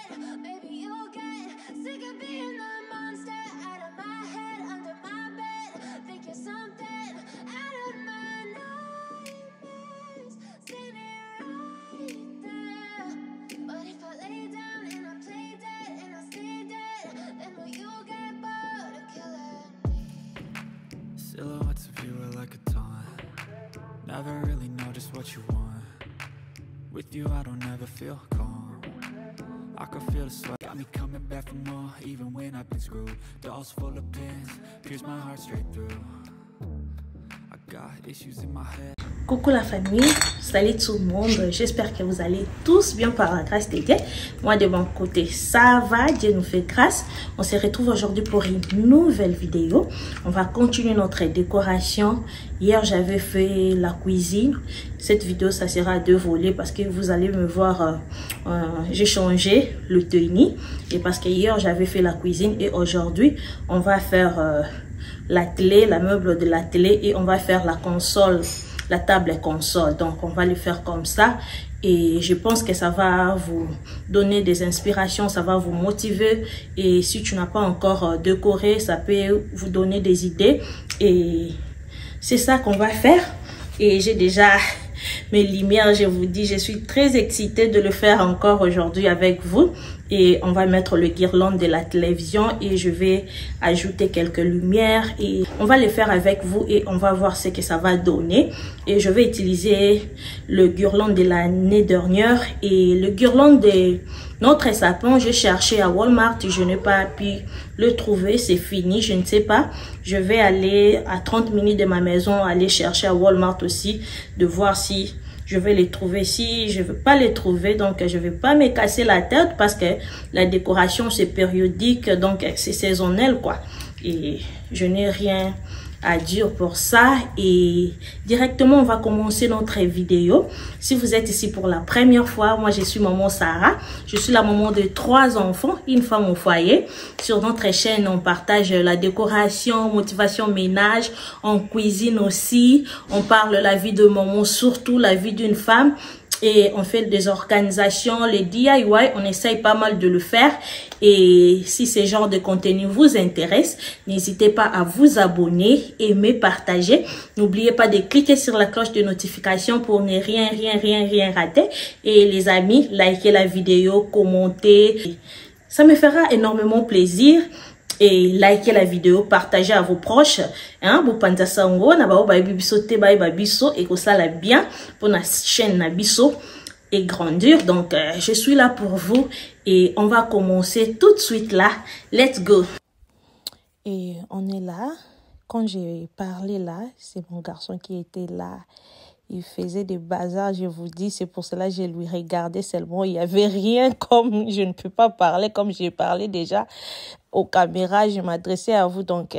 bed. Maybe you'll get sick of being the monster out of my head, under my bed. Think you're something out of my nightmares. Standing right there. But if I lay down and I play dead and I stay dead, then will you get bored of killing me? Silhouettes of you are like a taunt. Never really know just what you want. With you I don't ever feel calm. I can feel the sweat, got me coming back for more. Even when I've been screwed, dolls full of pins, pierce my heart straight through. I got issues in my head. Coucou la famille, salut tout le monde, j'espère que vous allez tous bien par la grâce de Dieu. Moi de mon côté ça va, Dieu nous fait grâce. On se retrouve aujourd'hui pour une nouvelle vidéo. On va continuer notre décoration. Hier j'avais fait la cuisine. Cette vidéo ça sera à 2 volets parce que vous allez me voir, j'ai changé le tenue. Et parce que hier j'avais fait la cuisine et aujourd'hui on va faire la télé, la meuble de la télé et on va faire la console. La table console, donc on va le faire comme ça et je pense que ça va vous donner des inspirations, ça va vous motiver et si tu n'as pas encore décoré, ça peut vous donner des idées et c'est ça qu'on va faire. Et j'ai déjà mes lumières, je vous dis, je suis très excitée de le faire encore aujourd'hui avec vous. Et on va mettre le guirlande de la télévision et je vais ajouter quelques lumières et on va le faire avec vous et on va voir ce que ça va donner. Et je vais utiliser le guirlande de l'année dernière et le guirlande de notre sapin. J'ai cherché à Walmart, je n'ai pas pu le trouver, c'est fini, je ne sais pas. Je vais aller à 30 minutes de ma maison, aller chercher à Walmart aussi, de voir si je vais les trouver. Si je ne veux pas les trouver, donc je ne vais pas me casser la tête parce que la décoration c'est périodique, donc c'est saisonnel quoi. Et je n'ai rien à dire pour ça et directement on va commencer notre vidéo. Si vous êtes ici pour la première fois, moi je suis maman Sarah, je suis la maman de 3 enfants, une femme au foyer. Sur notre chaîne on partage la décoration, motivation, ménage, on cuisine aussi, on parle de la vie de maman, surtout la vie d'une femme. Et on fait des organisations, les DIY, on essaye pas mal de le faire. Et si ce genre de contenu vous intéresse, n'hésitez pas à vous abonner, aimer, partager. N'oubliez pas de cliquer sur la cloche de notification pour ne rien rater. Et les amis, likez la vidéo, commentez. Ça me fera énormément plaisir. Et likez la vidéo, partagez à vos proches. Hein, vous pensez ça en gros, na ba ba biso te ba ba biso et que ça la bien pour la chaîne na biso et grandir. Donc je suis là pour vous et on va commencer tout de suite là. Let's go. Et on est là. Quand j'ai parlé là, c'est mon garçon qui était là. Il faisait des bazars, je vous dis, c'est pour cela que je lui regardais seulement. Il n'y avait rien comme, je ne peux pas parler comme j'ai parlé déjà aux caméras. Je m'adressais à vous, donc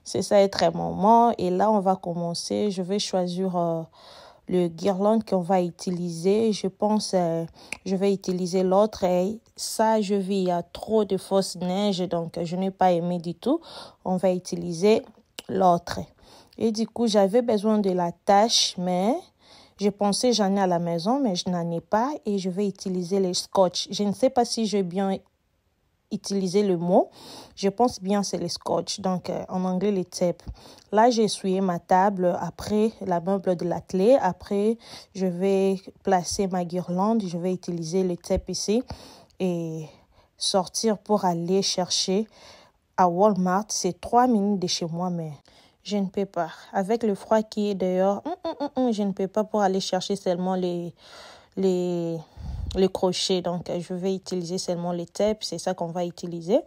c'est ça être un moment. Et là, on va commencer. Je vais choisir le guirlande qu'on va utiliser. Je pense je vais utiliser l'autre. Et ça, je vis, il y a trop de fausses neiges, donc je n'ai pas aimé du tout. On va utiliser l'autre. Et du coup, j'avais besoin de la tache, mais je pensais j'en ai à la maison, mais je n'en ai pas. Et je vais utiliser les scotch. Je ne sais pas si j'ai bien utilisé le mot. Je pense bien c'est le scotch. Donc, en anglais, les tapes. Là, j'ai essuyé ma table. Après, la meuble de la clé. Après, je vais placer ma guirlande. Je vais utiliser les tapes ici. Et sortir pour aller chercher à Walmart. C'est 3 minutes de chez moi, mais je ne peux pas. Avec le froid qui est dehors, je ne peux pas pour aller chercher seulement les crochets. Donc, je vais utiliser seulement les tapes. C'est ça qu'on va utiliser.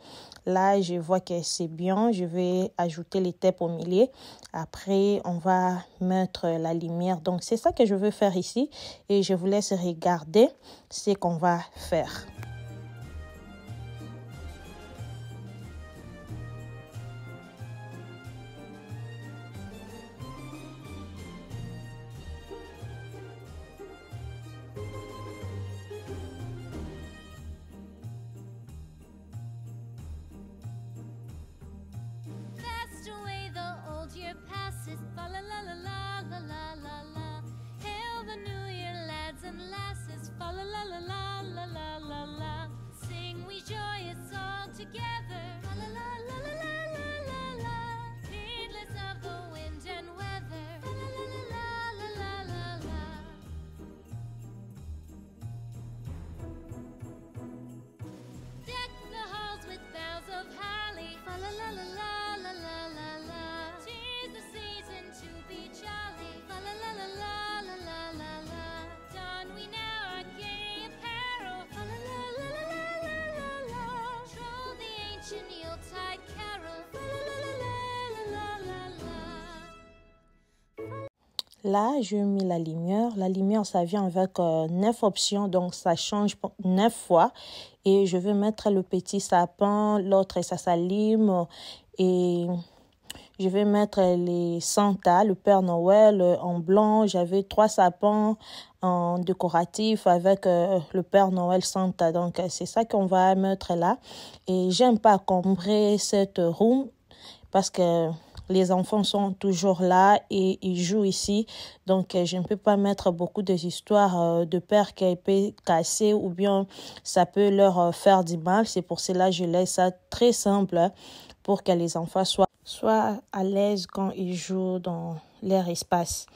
Là, je vois que c'est bien. Je vais ajouter les tapes au milieu. Après, on va mettre la lumière. Donc, c'est ça que je veux faire ici. Et je vous laisse regarder ce qu'on va faire. sing we joyous all together. La la la la la la la la, heedless of the wind and weather. La la la la la la la. Deck the halls with boughs of holly. La la la la la la la la. 'Tis the season to be jolly. La la la la la la la la la. Don we now our gay apparel. La la la la la la la la. Troll the ancient Yuletide carol. La la la la la la la. Là, je mis la lumière. La lumière, ça vient avec 9 options, donc ça change 9 fois. Et je vais mettre le petit sapin, l'autre, ça s'allume. Et je vais mettre les Santa, le Père Noël en blanc. J'avais 3 sapins en décoratif avec le Père Noël Santa. Donc, c'est ça qu'on va mettre là. Et j'aime pas encombrer cette room parce que les enfants sont toujours là et ils jouent ici. Donc, je ne peux pas mettre beaucoup d'histoires de peur qui peut casser ou bien ça peut leur faire du mal. C'est pour cela que je laisse ça très simple pour que les enfants soient à l'aise quand ils jouent dans leur espace.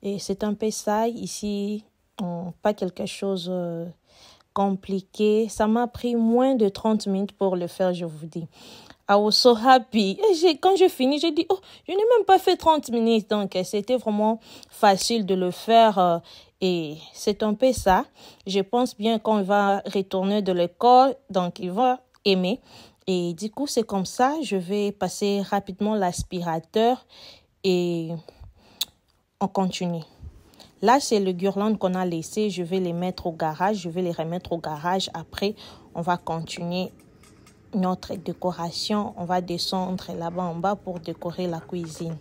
Et c'est un peu ça ici, pas quelque chose compliqué. Ça m'a pris moins de 30 minutes pour le faire, je vous dis. I was so happy. Et quand j'ai fini, j'ai dit, oh, je n'ai même pas fait 30 minutes. Donc, c'était vraiment facile de le faire. Et c'est un peu ça. Je pense bien qu'on va retourner de l'école. Donc, il va aimer. Et du coup, c'est comme ça. Je vais passer rapidement l'aspirateur et on continue. Là, c'est le guirlande qu'on a laissé. Je vais les mettre au garage. Je vais les remettre au garage. Après, on va continuer notre décoration. On va descendre là-bas en bas pour décorer la cuisine.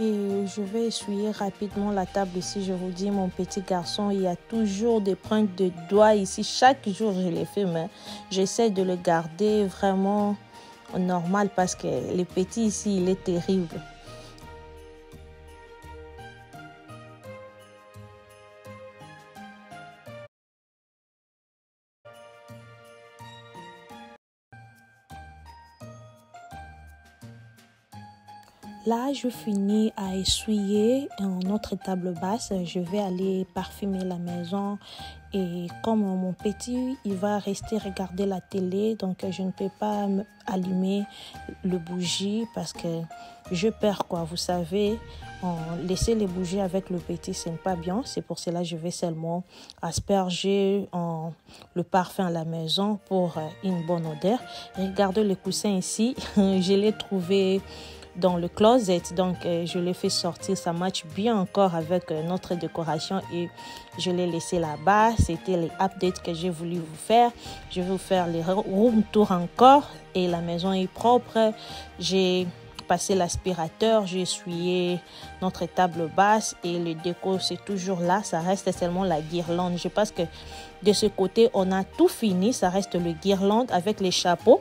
Et je vais essuyer rapidement la table ici. Je vous dis, mon petit garçon, il y a toujours des pointes de doigts ici. Chaque jour, je les fais, mais j'essaie de le garder vraiment normal parce que le petit ici, il est terrible. Là, je finis à essuyer notre table basse. Je vais aller parfumer la maison. Et comme mon petit, il va rester regarder la télé, donc je ne peux pas allumer le bougie parce que je perds quoi. Vous savez, laisser les bougies avec le petit, ce n'est pas bien. C'est pour cela que je vais seulement asperger le parfum à la maison pour une bonne odeur. Regardez les coussins ici. Je les trouvé dans le closet, donc je l'ai fait sortir, ça match bien encore avec notre décoration et je l'ai laissé là-bas. C'était les updates que j'ai voulu vous faire. Je vais vous faire les room tour encore et la maison est propre. J'ai passé l'aspirateur, j'ai essuyé notre table basse et le déco c'est toujours là, ça reste seulement la guirlande. Je pense que de ce côté on a tout fini, ça reste le guirlande avec les chapeaux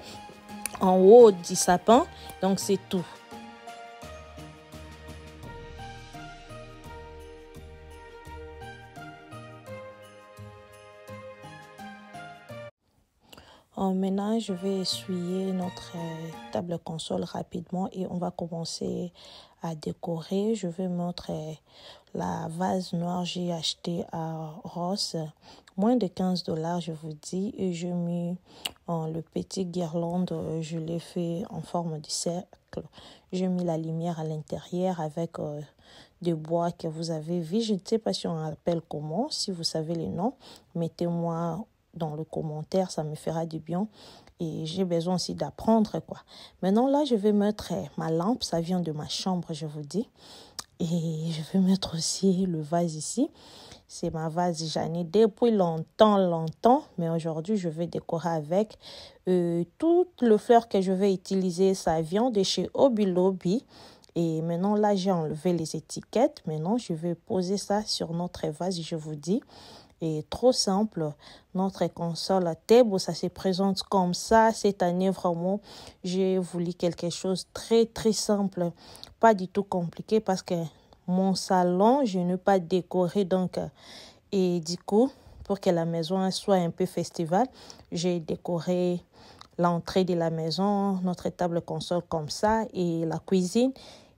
en haut du sapin, donc c'est tout. Maintenant, je vais essuyer notre table console rapidement et on va commencer à décorer. Je vais mettre la vase noire que j'ai acheté à Ross, moins de $15, je vous dis. Et j'ai mis Le petit guirlande, je l'ai fait en forme de cercle. J'ai mis la lumière à l'intérieur avec des bois que vous avez vu. Je ne sais pas si on appelle comment. Si vous savez les noms, mettez-moi dans le commentaire, ça me fera du bien. Et j'ai besoin aussi d'apprendre, quoi. Maintenant, là, je vais mettre ma lampe. Ça vient de ma chambre, je vous dis. Et je vais mettre aussi le vase ici. C'est ma vase, j'en ai depuis longtemps. Mais aujourd'hui, je vais décorer avec. Toutes les fleurs que je vais utiliser, ça vient de chez Hobby Lobby. Et maintenant, là, j'ai enlevé les étiquettes. Maintenant, je vais poser ça sur notre vase, je vous dis. Et trop simple, notre console Tebo, ça se présente comme ça. Cette année, vraiment, j'ai voulu quelque chose de très simple, pas du tout compliqué parce que mon salon, je n'ai pas décoré. Donc, et du coup, pour que la maison soit un peu festival, j'ai décoré l'entrée de la maison, notre table console comme ça et la cuisine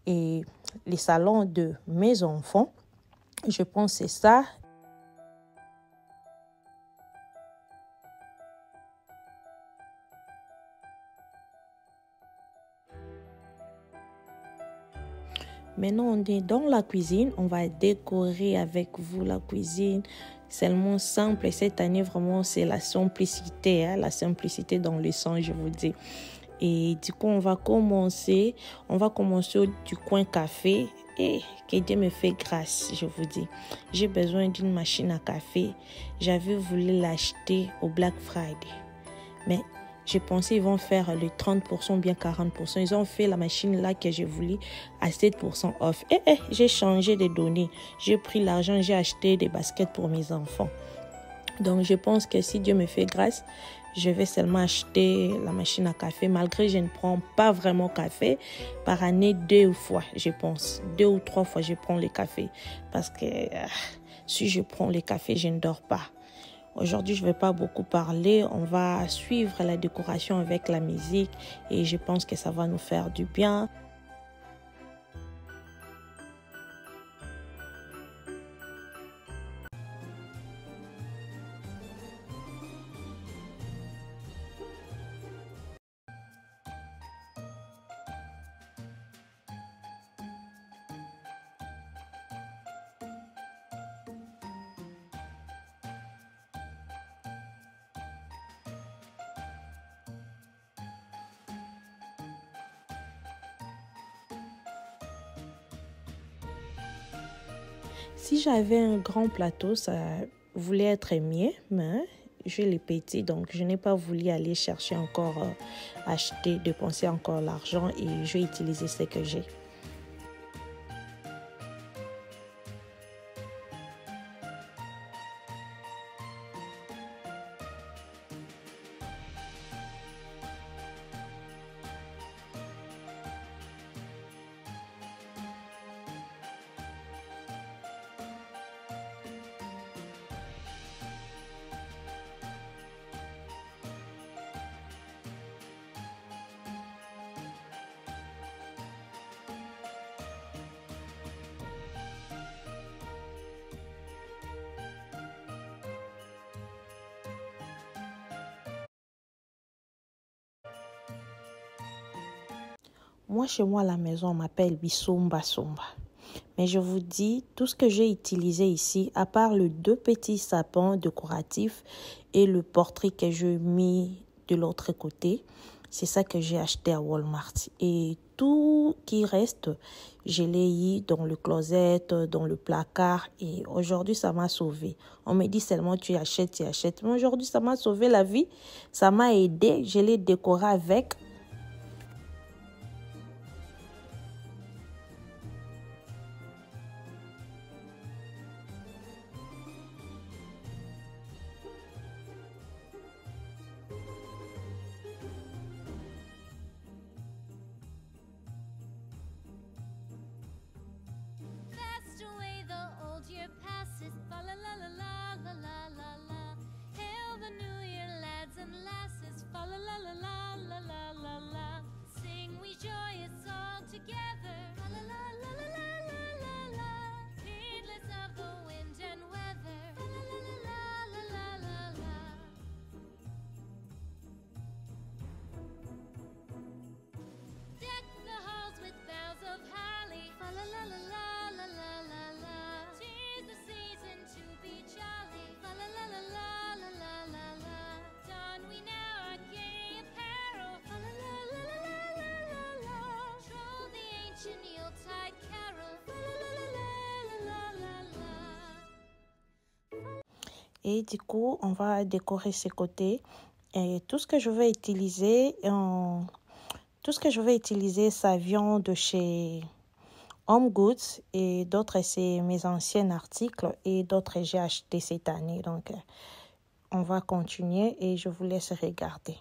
et les salons de mes enfants. Je pense que c'est ça. Maintenant, on est dans la cuisine. On va décorer avec vous la cuisine. Seulement simple. Et cette année, vraiment, c'est la simplicité. Hein? La simplicité dans le sang, je vous dis. Et du coup, on va commencer du coin café. Et que Dieu me fait grâce, je vous dis. J'ai besoin d'une machine à café. J'avais voulu l'acheter au Black Friday. Mais j'ai pensé qu'ils vont faire le 30%, bien 40%. Ils ont fait la machine là que j'ai voulu à 7% off. J'ai changé de données. J'ai pris l'argent, j'ai acheté des baskets pour mes enfants. Donc, je pense que si Dieu me fait grâce, je vais seulement acheter la machine à café. Malgré que je ne prends pas vraiment café, par année 2 fois, je pense. 2 ou 3 fois, je prends le café. Parce que si je prends le café, je ne dors pas. Aujourd'hui, je ne vais pas beaucoup parler. On va suivre la décoration avec la musique et je pense que ça va nous faire du bien. Si j'avais un grand plateau, ça voulait être mieux, mais j'ai les petits, donc je n'ai pas voulu aller chercher encore, acheter, dépenser encore l'argent et je vais utiliser ce que j'ai. Moi, chez moi, à la maison, on m'appelle Bisumba Sumba. Mais je vous dis, tout ce que j'ai utilisé ici, à part les 2 petits sapins décoratifs et le portrait que j'ai mis de l'autre côté, c'est ça que j'ai acheté à Walmart. Et tout qui reste, je l'ai eu dans le closet, dans le placard. Et aujourd'hui, ça m'a sauvé. On me dit seulement tu achètes. Mais aujourd'hui, ça m'a sauvé la vie. Ça m'a aidé. Je l'ai décoré avec. Fast away the old year passes, fa la la la la la la la la. Hail the new year, lads and lasses, fa la la la la la la la la. Sing we joyous all together, fa la la la la la la la la. Heedless of the wind and weather, fa la la la la la la la la. Et du coup, on va décorer ces côtés. Et tout ce que je vais utiliser, ça vient de chez Home Goods et d'autres, c'est mes anciens articles et d'autres, j'ai acheté cette année. Donc, on va continuer et je vous laisse regarder.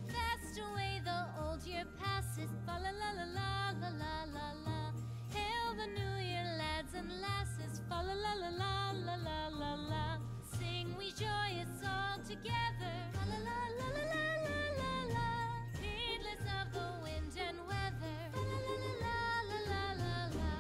Fast away the old year passes, fa la la la la la la la la. Hail the new year, lads and lasses, fa la la la la la la la la. Sing we joyous all together, fa la la la la la la la la. Heedless of the wind and weather, fa la la la la la la la la.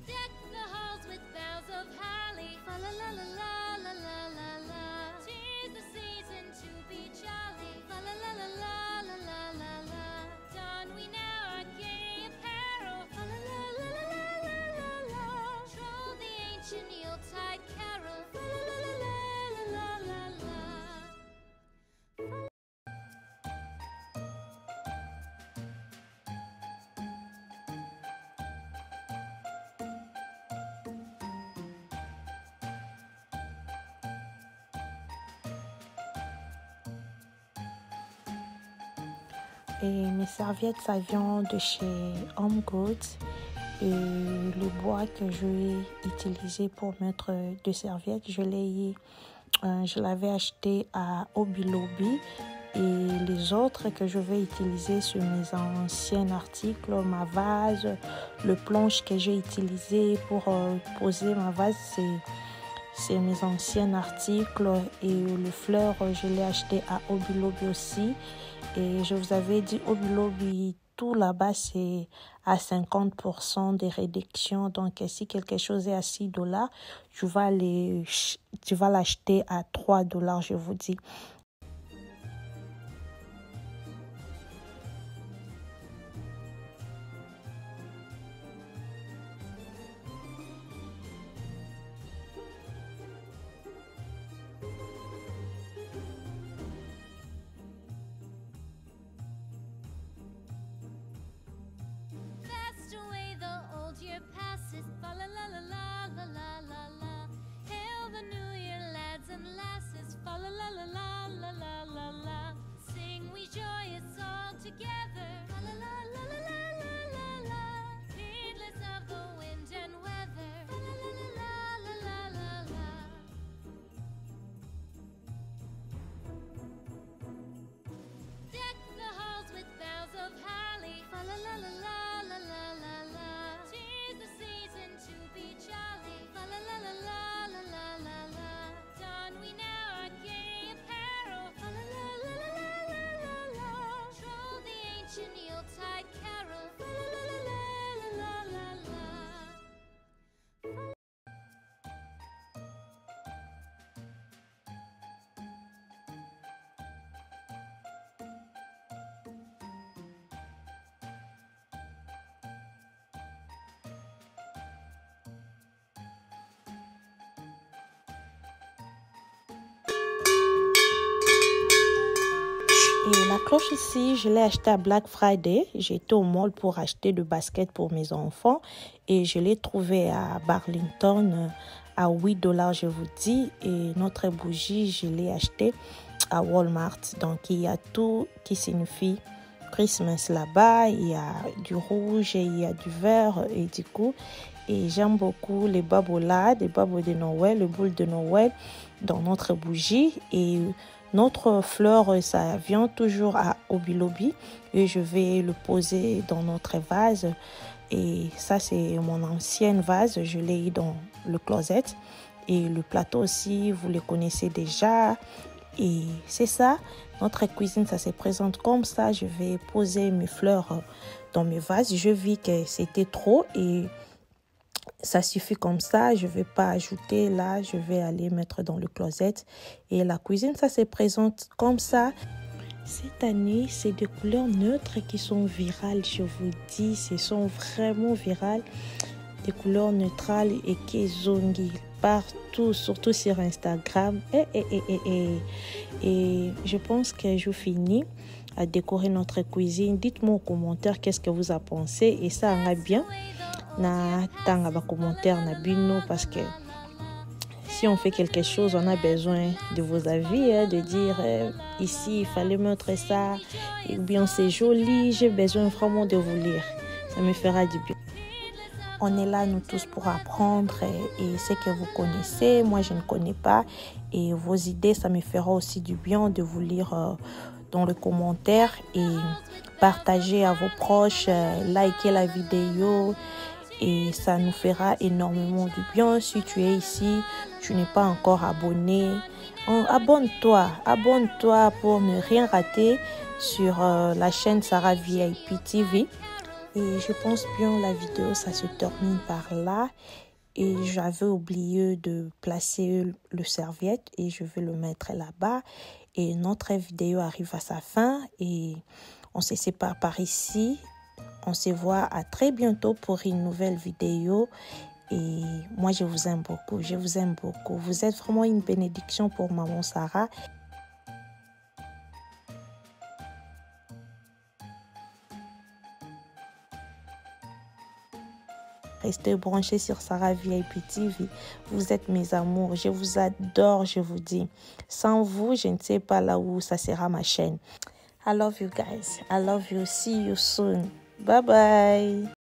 Deck the halls with boughs of holly, fa la la la la la la la la. 'Tis the season to be jolly, fa la la la la la la la la. Don we now our gay apparel, fa la la la la la la la la. Troll the ancient Yuletide carol, fa la la la la la la la la. Et mes serviettes, ça vient de chez Home Goods. Et le bois que je vais utiliser pour mettre deux serviettes, je l'avais acheté à Hobby Lobby. Et les autres que je vais utiliser sur mes anciens articles, ma vase, le planche que j'ai utilisé pour poser ma vase, c'est mes anciens articles. Et le fleur, je l'ai acheté à Hobby Lobby aussi. Et je vous avais dit, Hobby Lobby, tout là-bas, c'est à 50% de réduction. Donc, si quelque chose est à $6, tu vas l'acheter à $3, je vous dis. Fast away the old year passes, fa la la la la la la la la. Hail the new year, lads and lasses, fa la la la la cloche ici, je l'ai acheté à Black Friday. J'ai été au mall pour acheter de baskets pour mes enfants et je l'ai trouvé à Burlington à $8, je vous dis. Et notre bougie, je l'ai acheté à Walmart. Donc, il y a tout qui signifie Christmas là-bas. Il y a du rouge, et il y a du vert et du coup. Et j'aime beaucoup les bubbles là, des bubbles de Noël, le boule de Noël dans notre bougie. Et notre fleur, ça vient toujours à Hobby Lobby et je vais le poser dans notre vase. Et ça, c'est mon ancienne vase, je l'ai eu dans le closet. Et le plateau aussi, vous le connaissez déjà. Et c'est ça, notre cuisine, ça se présente comme ça. Je vais poser mes fleurs dans mes vases. Je vis que c'était trop et ça suffit comme ça, je ne vais pas ajouter là, je vais aller mettre dans le closet. Et la cuisine, ça se présente comme ça. Cette année, c'est des couleurs neutres qui sont virales, je vous dis, ce sont vraiment virales. Des couleurs neutrales et qui zonguent partout, surtout sur Instagram. Et je pense que je finis à décorer notre cuisine. Dites-moi en commentaire qu'est-ce que vous en pensez et ça ira bien. Na tanga ba commentaire na bino parce que si on fait quelque chose, on a besoin de vos avis, de dire ici il fallait mettre ça, et bien c'est joli, j'ai besoin vraiment de vous lire, ça me fera du bien. On est là nous tous pour apprendre et ce que vous connaissez, moi je ne connais pas et vos idées, ça me fera aussi du bien de vous lire dans les commentaires et partager à vos proches, liker la vidéo. Et ça nous fera énormément du bien. Si tu es ici, tu n'es pas encore abonné, abonne-toi pour ne rien rater sur la chaîne Sarah VIP TV. Et je pense bien la vidéo, ça se termine par là. Et j'avais oublié de placer le serviette et je vais le mettre là-bas. Et notre vidéo arrive à sa fin et on se sépare par ici. On se voit à très bientôt pour une nouvelle vidéo. Et moi, je vous aime beaucoup. Je vous aime beaucoup. Vous êtes vraiment une bénédiction pour maman Sarah. Restez branchés sur Sarah VIP TV. Vous êtes mes amours. Je vous adore, je vous dis. Sans vous, je ne sais pas là où ça sera ma chaîne. I love you guys. I love you. See you soon. Bye bye.